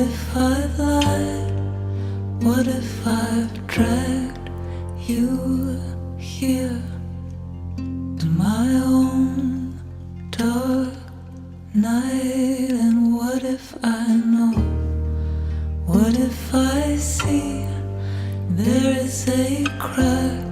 if I've lied? What if I've dragged you here to my own dark night? And what if I know? What if I see there is a crack